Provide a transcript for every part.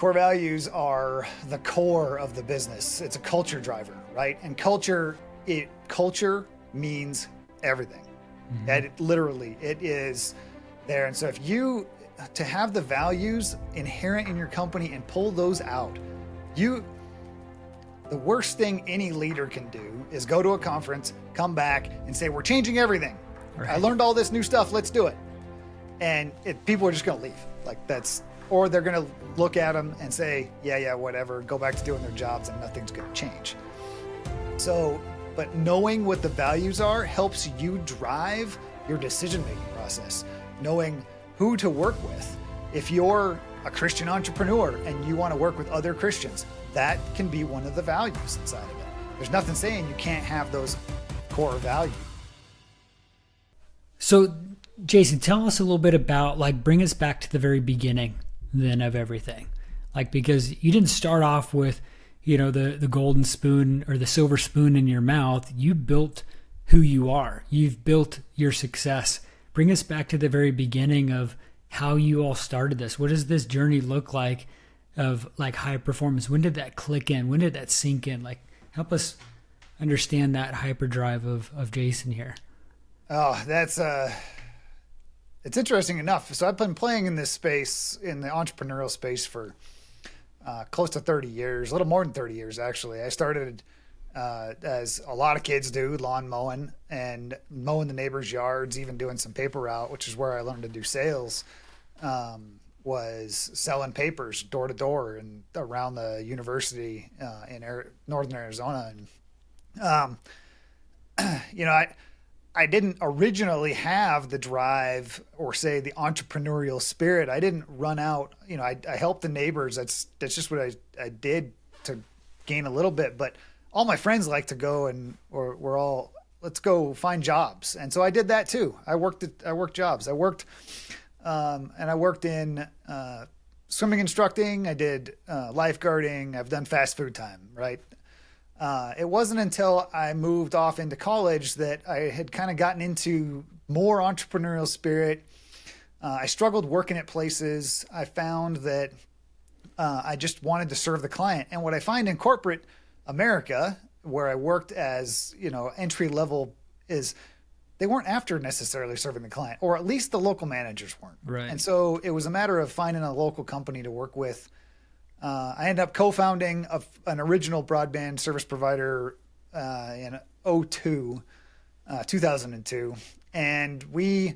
core values are the core of the business. It's a culture driver, right? And culture means everything. Mm-hmm. That literally it is there. And so to have the values inherent in your company and pull those out, the worst thing any leader can do is go to a conference, come back and say, we're changing everything. Right. I learned all this new stuff. Let's do it. And people are just going to leave. Or they're going to look at them and say, yeah, whatever, go back to doing their jobs and nothing's going to change. So, but knowing what the values are helps you drive your decision-making process, knowing who to work with. If you're a Christian entrepreneur and you want to work with other Christians, that can be one of the values inside of it. There's nothing saying you can't have those core values. So, Jason, tell us a little bit about, bring us back to the very beginning then of everything. Because you didn't start off with, the golden spoon or the silver spoon in your mouth. You built who you are. You've built your success. Bring us back to the very beginning of how you all started this. What does this journey look like of high performance? When did that click in? When did that sink in? Help us understand that hyperdrive of Jason here. Oh, it's interesting enough. So I've been playing in this space, in the entrepreneurial space for close to 30 years, a little more than 30 years, actually. I started as a lot of kids do, lawn mowing and mowing the neighbors' yards, even doing some paper route, which is where I learned to do sales, was selling papers door to door and around the university in northern Arizona. And, I didn't originally have the drive or say the entrepreneurial spirit. I didn't run out, I helped the neighbors. That's just what I did to gain a little bit, but all my friends like to go we're all, let's go find jobs. And so I did that too. I worked jobs. I worked in swimming instructing. I did lifeguarding. I've done fast food time, right? It wasn't until I moved off into college that I had kind of gotten into more entrepreneurial spirit. I struggled working at places. I found that I just wanted to serve the client. And what I find in corporate America, where I worked as, entry level, is they weren't after necessarily serving the client, or at least the local managers weren't. Right. And so it was a matter of finding a local company to work with. I ended up co-founding an original broadband service provider in 2002, and we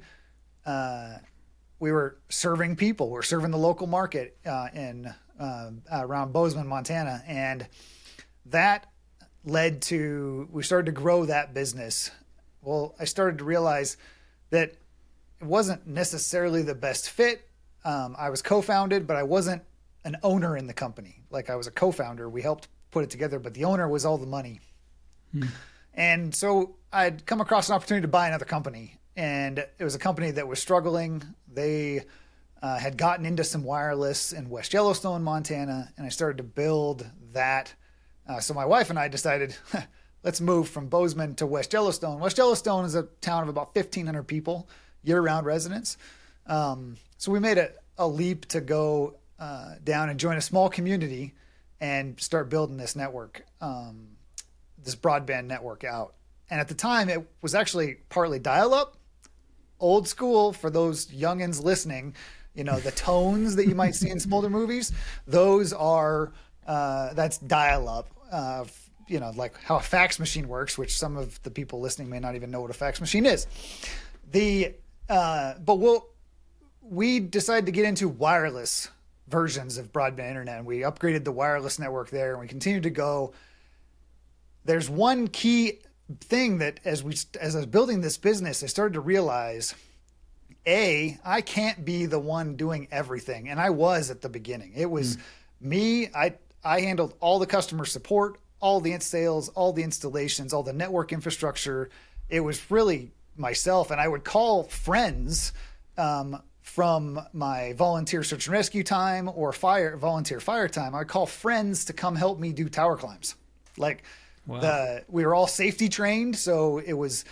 were serving people. We're serving the local market in around Bozeman, Montana, and that led to we started to grow that business. Well, I started to realize that it wasn't necessarily the best fit. I was co-founded, but I wasn't an owner in the company. I was a co-founder. We helped put it together, but the owner was all the money. And so I'd come across an opportunity to buy another company, and it was a company that was struggling. They had gotten into some wireless in West Yellowstone, Montana, and I started to build that. So my wife and I decided, let's move from Bozeman to West Yellowstone. West Yellowstone is a town of about 1,500 people, year-round residents. So we made a leap to go down and join a small community and start building this network, this broadband network out. And at the time, it was actually partly dial-up, old school for those youngins listening. The tones that you might see in some older movies, those are that's dial-up. Like how a fax machine works, which some of the people listening may not even know what a fax machine is. But we decided to get into wireless versions of broadband internet, and we upgraded the wireless network there, and we continued to go. There's one key thing that as I was building this business, I started to realize, I can't be the one doing everything. And I was at the beginning. It was me. I handled all the customer support, all the sales, all the installations, all the network infrastructure. It was really myself. And I would call friends from my volunteer search and rescue time or volunteer fire time. I'd call friends to come help me do tower climbs. Wow. We were all safety trained, so it was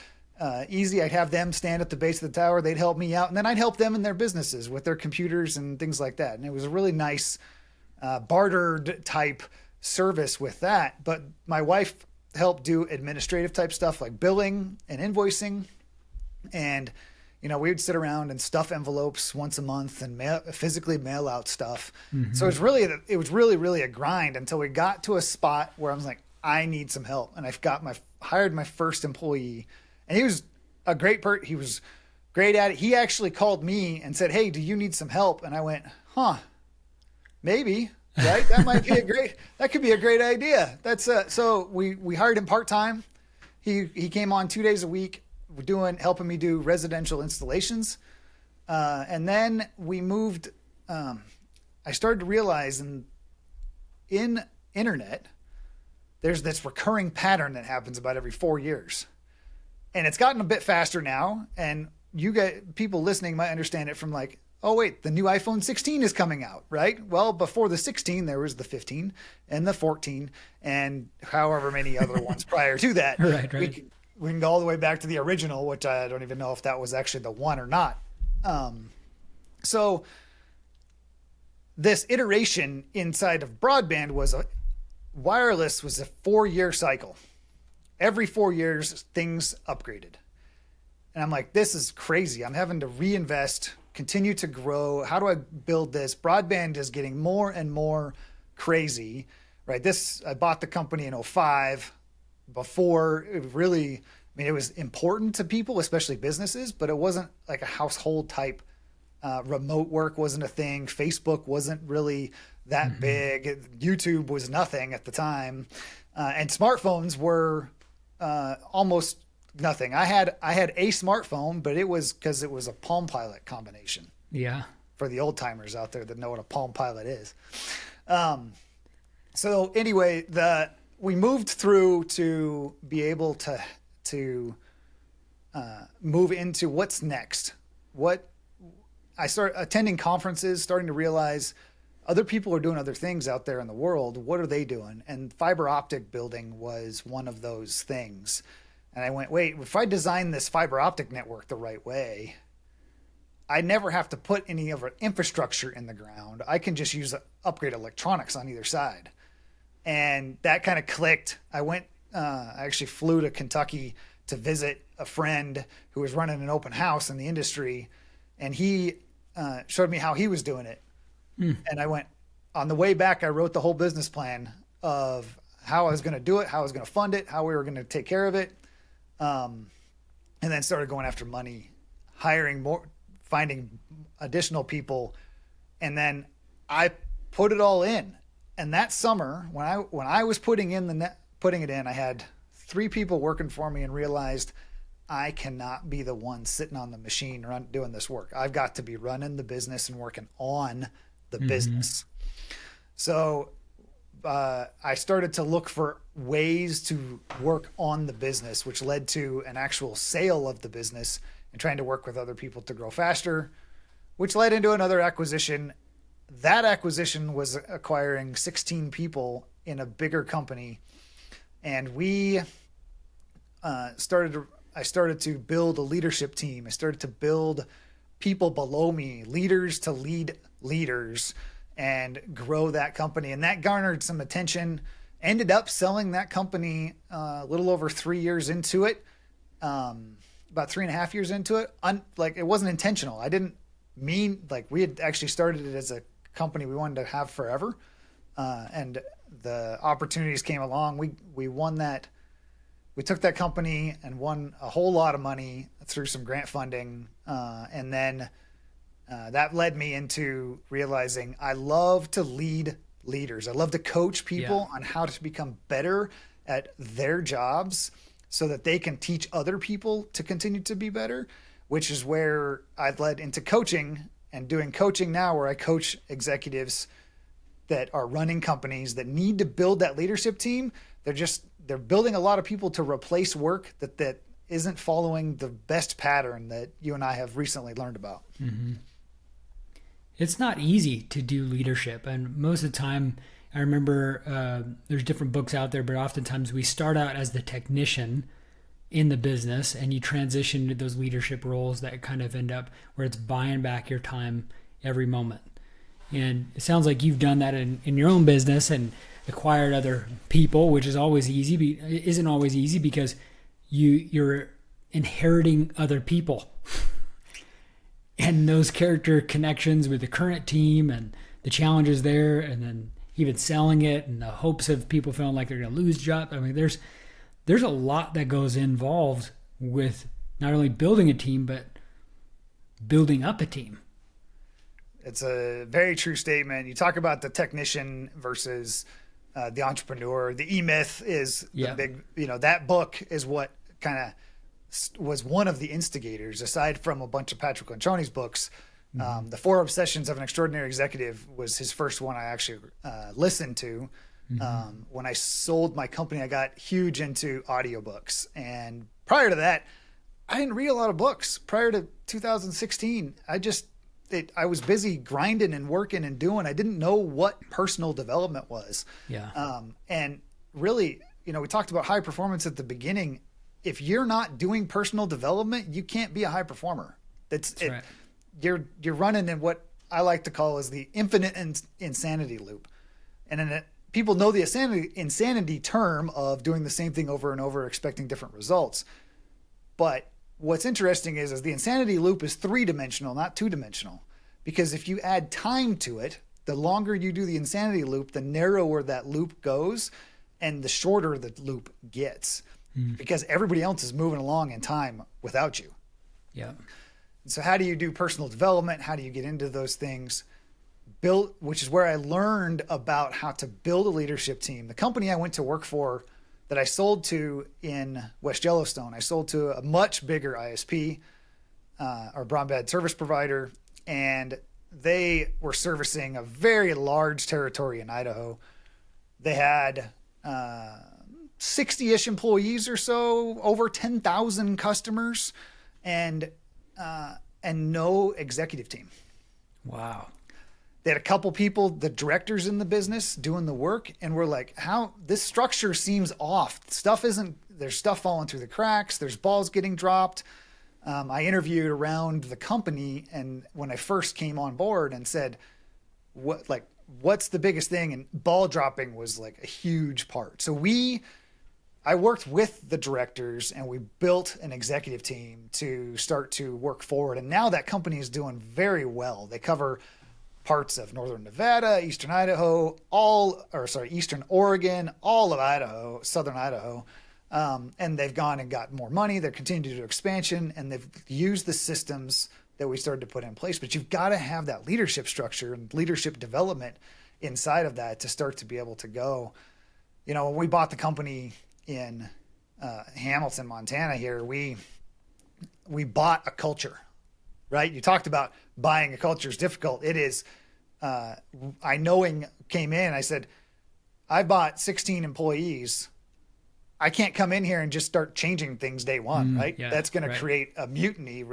easy. I'd have them stand at the base of the tower. They'd help me out, and then I'd help them in their businesses with their computers and things like that. And it was a really nice bartered type service with that. But my wife helped do administrative type stuff like billing and invoicing. And, we would sit around and stuff envelopes once a month and physically mail out stuff. So it was really a grind until we got to a spot where I was like, I need some help. And hired my first employee, and he was a great he was great at it. He actually called me and said, "Hey, do you need some help?" And I went, maybe, right? That could be a great idea. So we hired him part-time. He came on 2 days a week. Helping me do residential installations. And then we moved, I started to realize in internet, there's this recurring pattern that happens about every 4 years. And it's gotten a bit faster now. And people listening might understand it from like, oh wait, the new iPhone 16 is coming out, right? Well, before the 16, there was the 15 and the 14 and however many other ones prior to that. Right. We can go all the way back to the original, which I don't even know if that was actually the one or not. So this iteration inside of broadband wireless was a 4-year cycle. Every 4 years, things upgraded. And I'm like, this is crazy. I'm having to reinvest, continue to grow. How do I build this? Broadband is getting more and more crazy, right? I bought the company in 2005. Before it really, it was important to people, especially businesses, but it wasn't like a household type. Remote work wasn't a thing. Facebook wasn't really that big. YouTube was nothing at the time. And smartphones were almost nothing. I had a smartphone, but it was because it was a Palm Pilot combination. Yeah. For the old timers out there that know what a Palm Pilot is. So anyway, we moved through to be able to move into what's next. I started attending conferences, starting to realize other people are doing other things out there in the world. What are they doing? And fiber optic building was one of those things. And I went, wait, if I design this fiber optic network the right way, I never have to put any of our infrastructure in the ground. I can just upgrade electronics on either side. And that kind of clicked. I actually flew to Kentucky to visit a friend who was running an open house in the industry. And he showed me how he was doing it. And I went, on the way back, I wrote the whole business plan of how I was going to do it, how I was going to fund it, how we were going to take care of it. And then started going after money, hiring more, finding additional people. And then I put it all in. And that summer, when I was putting it in, I had 3 people working for me and realized I cannot be the one sitting on the machine doing this work. I've got to be running the business and working on the business. So I started to look for ways to work on the business, which led to an actual sale of the business and trying to work with other people to grow faster, which led into another acquisition. That acquisition was acquiring 16 people in a bigger company. And I started to build a leadership team. I started to build people below me, leaders to lead leaders, and grow that company. And that garnered some attention. Ended up selling that company a little over 3 years into it, about 3.5 years into it. It wasn't intentional. I didn't mean, we had actually started it as a company we wanted to have forever. And the opportunities came along. We won that. We took that company and won a whole lot of money through some grant funding. And then that led me into realizing I love to lead leaders. I love to coach people on how to become better at their jobs so that they can teach other people to continue to be better, which is where I led into coaching and doing coaching now, where I coach executives that are running companies that need to build that leadership team. They're building a lot of people to replace work that isn't following the best pattern that you and I have recently learned about. Mm-hmm. It's not easy to do leadership. And most of the time, I remember there's different books out there, but oftentimes we start out as the technician in the business and you transition into those leadership roles that kind of end up where it's buying back your time every moment. And it sounds like you've done that in your own business and acquired other people, which is always easy. Isn't always easy because you're inheriting other people and those character connections with the current team and the challenges there, and then even selling it and the hopes of people feeling like they're going to lose jobs. I mean, there's a lot that goes involved with not only building a team, but building up a team. It's a very true statement. You talk about the technician versus the entrepreneur. The E-Myth is the big, that book is what kind of was one of the instigators, aside from a bunch of Patrick Lencioni's books. The 4 Obsessions of an Extraordinary Executive was his first one I actually listened to. When I sold my company, I got huge into audiobooks. And prior to that, I didn't read a lot of books. Prior to 2016, I was busy grinding and working and doing. I didn't know what personal development was. Yeah. And really, we talked about high performance at the beginning. If you're not doing personal development, you can't be a high performer. That's right. You're running in what I like to call is the infinite insanity loop. And people know the insanity term of doing the same thing over and over, expecting different results. But what's interesting is the insanity loop is 3-dimensional, not 2-dimensional. Because if you add time to it, the longer you do the insanity loop, the narrower that loop goes and the shorter the loop gets. Because everybody else is moving along in time without you. Yeah. So how do you do personal development? How do you get into those things? Which is where I learned about how to build a leadership team. The company I went to work for that I sold to in West Yellowstone, I sold to a much bigger ISP, or broadband service provider, and they were servicing a very large territory in Idaho. They had 60-ish employees or so, over 10,000 customers, and no executive team. Wow. They had a couple people, the directors in the business, doing the work, and we're like, how this structure seems off. There's stuff falling through the cracks. There's balls getting dropped. I interviewed around the company, and when I first came on board and said, what's the biggest thing? And ball dropping was like a huge part. So I worked with the directors and we built an executive team to start to work forward. And now that company is doing very well. They cover parts of Northern Nevada, Eastern Idaho, Eastern Oregon, all of Idaho, Southern Idaho. And they've gone and got more money. They're continuing to do expansion, and they've used the systems that we started to put in place. But you've got to have that leadership structure and leadership development inside of that to start to be able to go. When we bought the company in Hamilton, Montana here, we bought a culture, right? You talked about buying a culture is difficult. It is. Knowing came in, I said, I bought 16 employees. I can't come in here and just start changing things day one, right? Yeah, that's going to create a mutiny,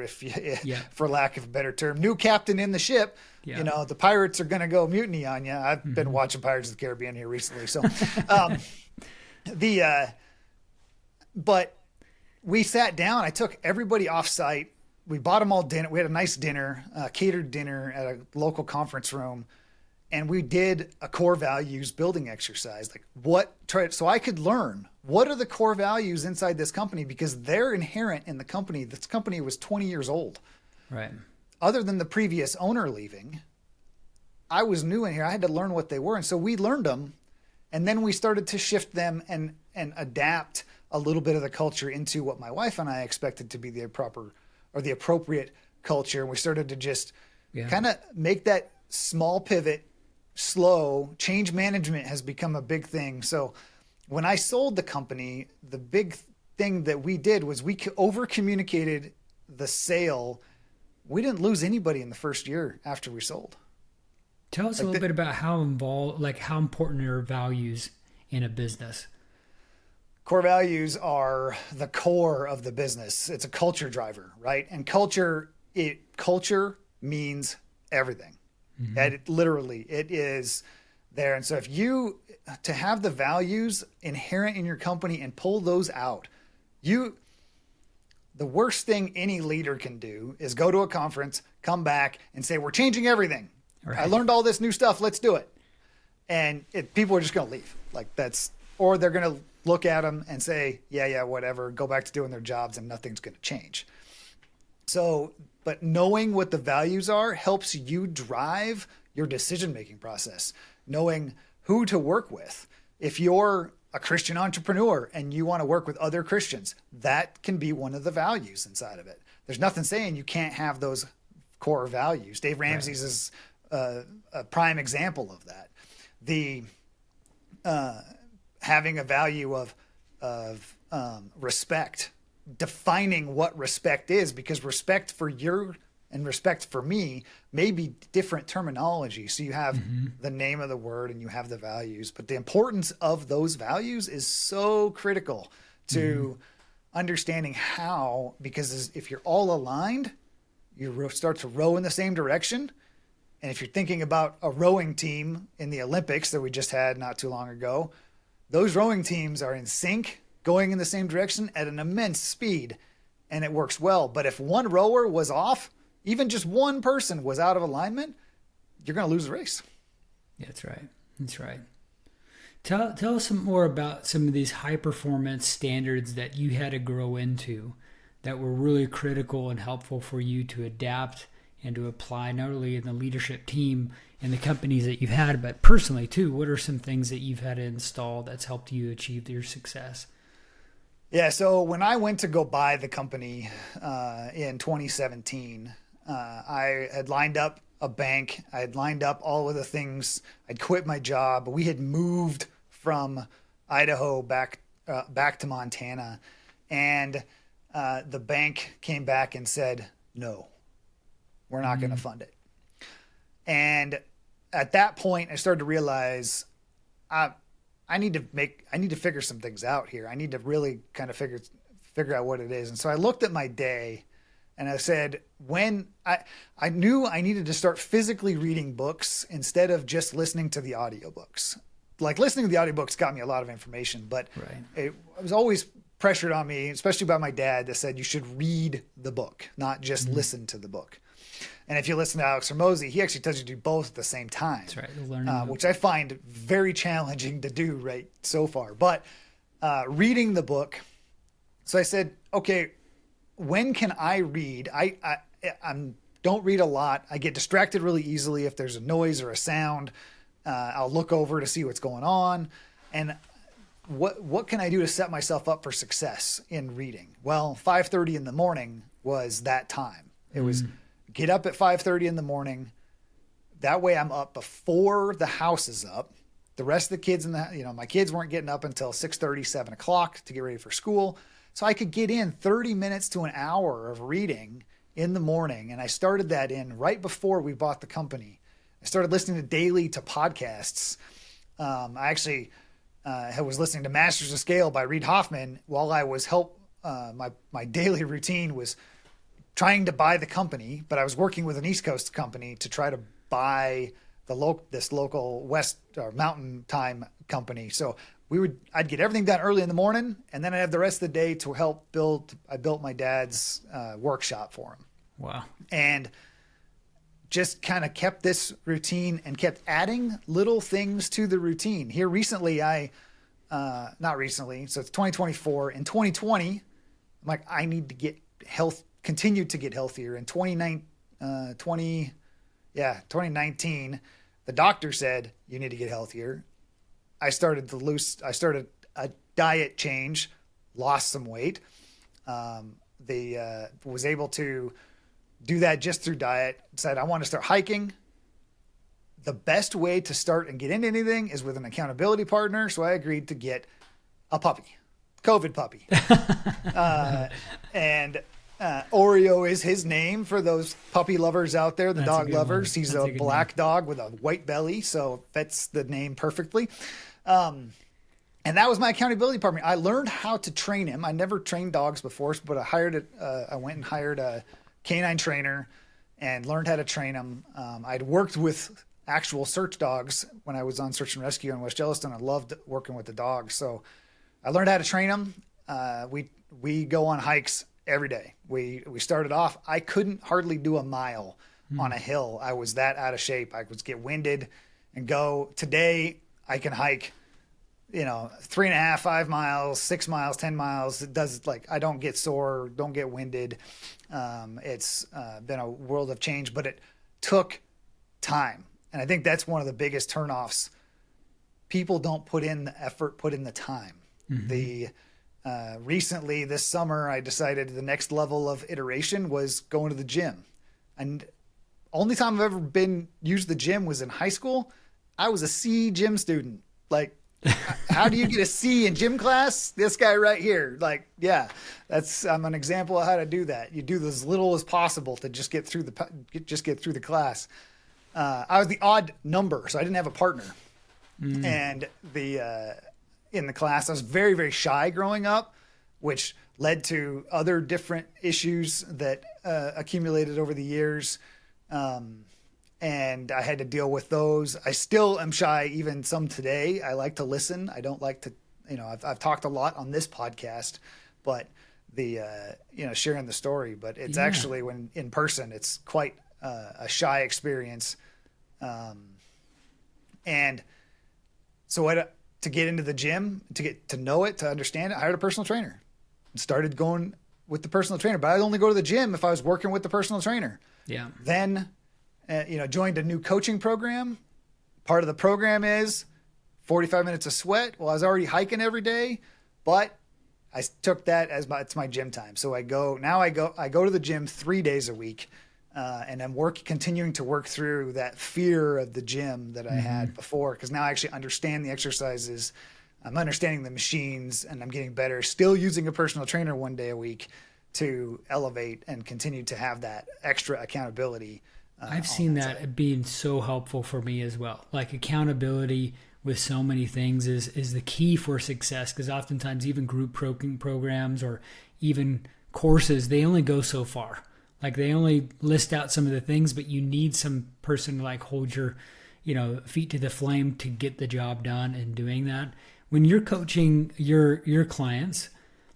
for lack of a better term. New captain in the ship, the pirates are going to go mutiny on you. I've been watching Pirates of the Caribbean here recently. So but we sat down. I took everybody off site. We bought them all dinner. We had a nice dinner, catered dinner at a local conference room. And we did a core values building exercise. So I could learn what are the core values inside this company, because they're inherent in the company. This company was 20 years old. Right. Other than the previous owner leaving, I was new in here. I had to learn what they were. And so we learned them. And then we started to shift them and adapt a little bit of the culture into what my wife and I expected to be the appropriate culture. And we started to just kind of make that small pivot. Slow change management has become a big thing. So when I sold the company, the big thing that we did was we over communicated the sale. We didn't lose anybody in the first year after we sold. Tell us a little bit about how important are values in a business. Core values are the core of the business. It's a culture driver, right? And culture means everything. Mm-hmm. And it is there. And so to have the values inherent in your company and pull those out, the worst thing any leader can do is go to a conference, come back and say, we're changing everything. I learned all this new stuff. Let's do it. And people are just going to leave. Or they're going to look at them and say, yeah, whatever, go back to doing their jobs and nothing's going to change. So, but knowing what the values are helps you drive your decision-making process, knowing who to work with. If you're a Christian entrepreneur and you want to work with other Christians, that can be one of the values inside of it. There's nothing saying you can't have those core values. Dave Ramsey's is a prime example of that. The having a value of respect, defining what respect is, because respect for you and respect for me may be different terminology. So you have the name of the word and you have the values, but the importance of those values is so critical to understanding how, because if you're all aligned, you start to row in the same direction. And if you're thinking about a rowing team in the Olympics that we just had not too long ago, those rowing teams are in sync, going in the same direction at an immense speed, and it works well. But if one rower was off, even just one person was out of alignment, you're going to lose the race. Yeah, that's right. That's right. Tell us some more about some of these high performance standards that you had to grow into that were really critical and helpful for you to adapt and to apply, not only in the leadership team and the companies that you've had, but personally too. What are some things that you've had to install that's helped you achieve your success? Yeah, so when I went to go buy the company in 2017, I had lined up a bank. I had lined up all of the things. I'd quit my job. We had moved from Idaho back to Montana, and the bank came back and said, "No, we're not going to fund it." And at that point, I started to realize I need to figure some things out here. I need to really kind of figure out what it is. And so I looked at my day and I said, when I knew I needed to start physically reading books instead of just listening to the audiobooks. Like, listening to the audiobooks got me a lot of information, but it was always pressured on me, especially by my dad, that said you should read the book, not just listen to the book. And if you listen to Alex Hormozy, he actually tells you to do both at the same time. That's right. Which I find very challenging to do right so far. But reading the book, so I said, okay, when can I read? I don't read a lot. I get distracted really easily if there's a noise or a sound. I'll look over to see what's going on. And what can I do to set myself up for success in reading? Well, 5:30 in the morning was that time. It was get up at 5:30 in the morning. That way I'm up before the house is up. The rest of the kids my kids weren't getting up until 6:30, 7 o'clock to get ready for school. So I could get in 30 minutes to an hour of reading in the morning. And I started that in right before we bought the company. I started listening to podcasts. I actually was listening to Masters of Scale by Reid Hoffman while I was my daily routine was trying to buy the company, but I was working with an East Coast company to try to buy this local West or Mountain Time company. So I'd get everything done early in the morning, and then I'd have the rest of the day to help build. I built my dad's workshop for him. Wow. And just kind of kept this routine and kept adding little things to the routine. Here recently, not recently, so it's 2024. In 2020, I'm like, I need to get continued to get healthier. In 2019, the doctor said, you need to get healthier. I started a diet change, lost some weight. Was able to do that just through diet. Decided I want to start hiking. The best way to start and get into anything is with an accountability partner. So I agreed to get a puppy, COVID puppy. And Oreo is his name for those puppy lovers out there, the dog lovers. He's a black dog with a white belly, so fits the name perfectly. And that was my accountability partner. I learned how to train him. I never trained dogs before, but I went and hired a canine trainer and learned how to train him. I'd worked with actual search dogs when I was on search and rescue in West Yellowstone. I loved working with the dogs, so I learned how to train him. We go on hikes every day. We started off, I couldn't hardly do a mile on a hill. I was that out of shape. I would get winded and go. Today I can hike, 3.5, 5 miles, 6 miles, 10 miles. It does, like, I don't get sore, don't get winded. It's been a world of change, but it took time. And I think that's one of the biggest turnoffs. People don't put in the effort, put in the time. Recently this summer, I decided the next level of iteration was going to the gym. And only time I've ever used the gym was in high school. I was a C gym student. Like, how do you get a C in gym class? This guy right here. Like, yeah, I'm an example of how to do that. You do as little as possible to just get through the class. I was the odd number, so I didn't have a partner. And in the class, I was very, very shy growing up, which led to other different issues that accumulated over the years. And I had to deal with those. I still am shy, even some today. I like to listen. I don't like to, I've talked a lot on this podcast, but sharing the story, but it's actually when in person, it's quite a shy experience. And so to get into the gym, to get to know it, to understand it, I hired a personal trainer and started going with the personal trainer, but I'd only go to the gym if I was working with the personal trainer. Yeah. Then, joined a new coaching program. Part of the program is 45 minutes of sweat. Well, I was already hiking every day, but I took that as it's my gym time. So I go to the gym 3 days a week. And I'm continuing to work through that fear of the gym that I had before, because now I actually understand the exercises. I'm understanding the machines, and I'm getting better. Still using a personal trainer 1 day a week to elevate and continue to have that extra accountability. I've seen that being so helpful for me as well. Like, accountability with so many things is the key for success, because oftentimes even group programs or even courses, they only go so far. Like, they only list out some of the things, but you need some person to, like, hold your, feet to the flame to get the job done and doing that. When you're coaching your clients,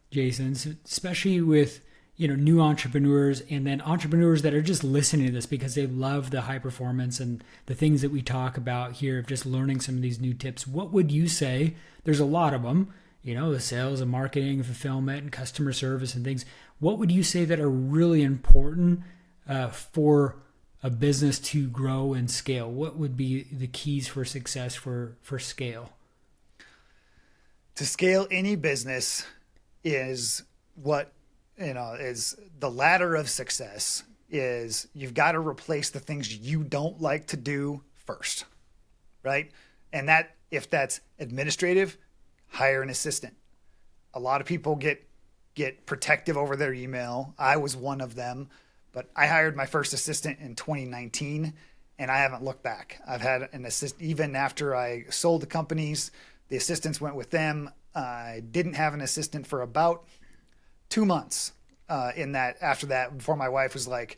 Jason, especially with, new entrepreneurs, and then entrepreneurs that are just listening to this because they love the high performance and the things that we talk about here of just learning some of these new tips, what would you say? There's a lot of them, the sales and marketing, fulfillment and customer service and things. What would you say that are really important for a business to grow and scale? What would be the keys for success for scale? To scale any business is is the ladder of success is you've got to replace the things you don't like to do first, right? And that, if that's administrative, hire an assistant. A lot of people get protective over their email. I was one of them, but I hired my first assistant in 2019 and I haven't looked back. I've had an assistant even after I sold the companies. The assistants went with them. I didn't have an assistant for about 2 months after that, before my wife was like,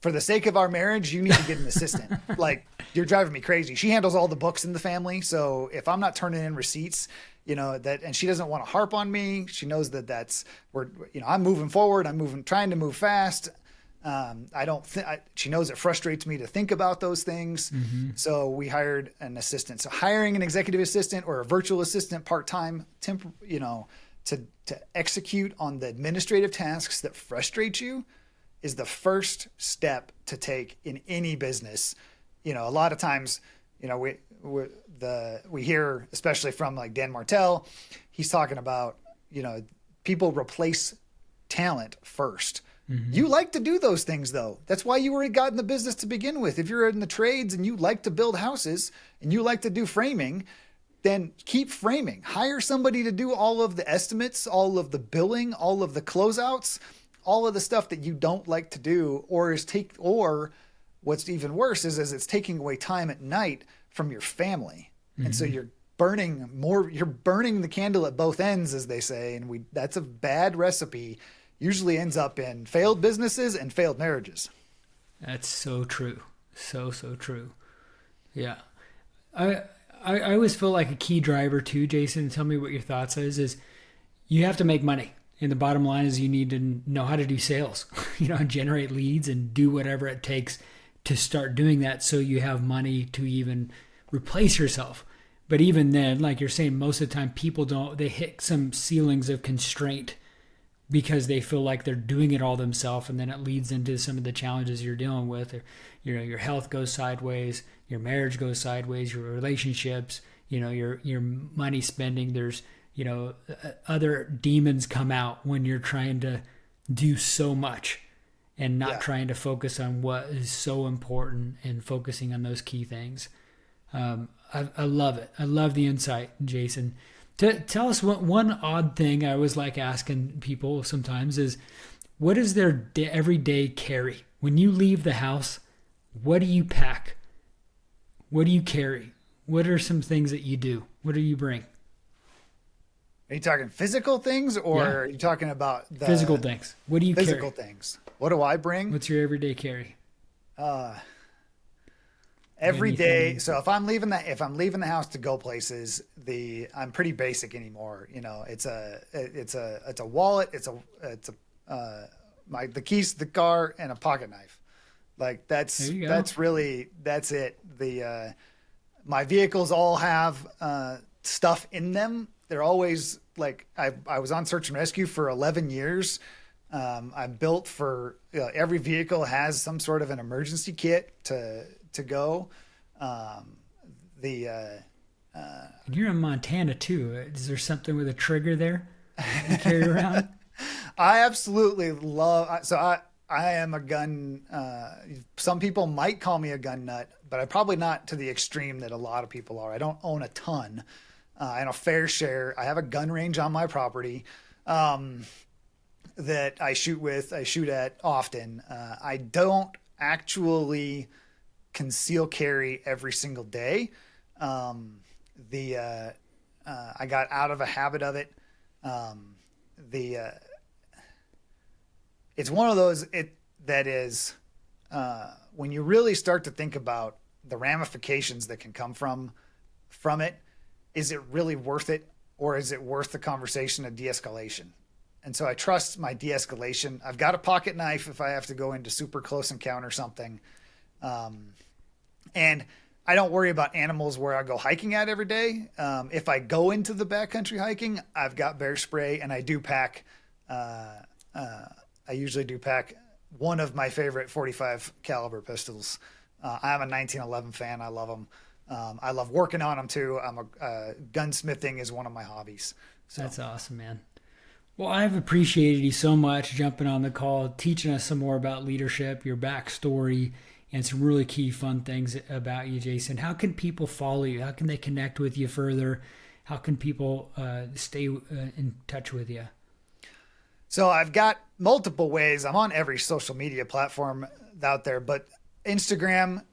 for the sake of our marriage, you need to get an assistant. Like, you're driving me crazy. She handles all the books in the family. So if I'm not turning in receipts, and she doesn't want to harp on me. She knows that I'm moving forward. Trying to move fast. She knows it frustrates me to think about those things. So we hired an assistant. So hiring an executive assistant or a virtual assistant part-time, to execute on the administrative tasks that frustrate you is the first step to take in any business. A lot of times, we hear, especially from like Dan Martell, he's talking about, people replace talent first. You like to do those things though. That's why you got in the business to begin with. If you're in the trades and you like to build houses and you like to do framing, then keep framing. Hire somebody to do all of the estimates, all of the billing, all of the closeouts, all of the stuff that you don't like to do, or what's even worse is it's taking away time at night from your family. And so you're burning the candle at both ends, as they say. And that's a bad recipe. Usually ends up in failed businesses and failed marriages. That's so true. So true. Yeah. I always feel like a key driver too, Jason, tell me what your thoughts is you have to make money. And the bottom line is you need to know how to do sales, generate leads and do whatever it takes to start doing that so you have money to even replace yourself. But even then, like you're saying, most of the time people they hit some ceilings of constraint because they feel like they're doing it all themselves, and then it leads into some of the challenges you're dealing with. Your health goes sideways, your marriage goes sideways, your relationships, your money spending. There's other demons come out when you're trying to do so much and not trying to focus on what is so important and focusing on those key things. I love it. I love the insight, Jason. Tell us what one odd thing I always like asking people sometimes is, what is their everyday carry? When you leave the house, what do you pack? What do you carry? What are some things that you do? What do you bring? Are you talking physical things, or are you talking about the physical things? What do you carry? Physical things. What do I bring? What's your everyday carry? Every day. So if I'm leaving the house to go places, I'm pretty basic anymore. It's a wallet. The keys to the car and a pocket knife. Like that's it. My vehicles all have stuff in them. They're always like, I was on search and rescue for 11 years. I'm built for, every vehicle has some sort of an emergency kit to go. You're in Montana too. Is there something with a trigger there you carry around? I absolutely love, I am a gun. Some people might call me a gun nut, but I'm probably not to the extreme that a lot of people are. I don't own a ton. And a fair share. I have a gun range on my property that I shoot at often. I don't actually conceal carry every single day. I got out of a habit of it. It's one of those that is when you really start to think about the ramifications that can come from it. Is it really worth it, or is it worth the conversation of de-escalation? And so I trust my de-escalation. I've got a pocket knife if I have to go into super close encounter something. And I don't worry about animals where I go hiking at every day. If I go into the backcountry hiking, I've got bear spray, and I do pack. I usually do pack one of my favorite 45 caliber pistols. I'm a 1911 fan. I love them. I love working on them too. Gunsmithing is one of my hobbies. So. That's awesome, man. Well, I've appreciated you so much jumping on the call, teaching us some more about leadership, your backstory, and some really key fun things about you, Jason. How can people follow you? How can they connect with you further? How can people stay in touch with you? So I've got multiple ways. I'm on every social media platform out there, but Instagram,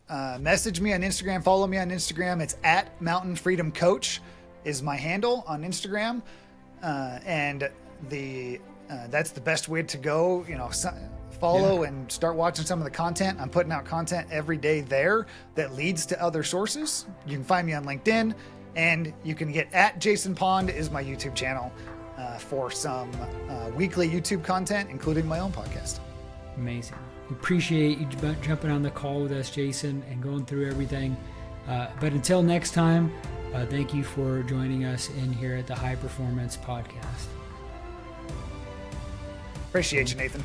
message me on Instagram, follow me on Instagram. It's at Mountain Freedom Coach is my handle on Instagram. And that's the best way to go, follow and start watching some of the content. I'm putting out content every day there that leads to other sources. You can find me on LinkedIn, and you can get at Jason Pond is my YouTube channel for some weekly YouTube content, including my own podcast. Amazing. We appreciate you jumping on the call with us, Jason, and going through everything. But until next time, thank you for joining us in here at the High Performance Podcast. Appreciate you, Nathan.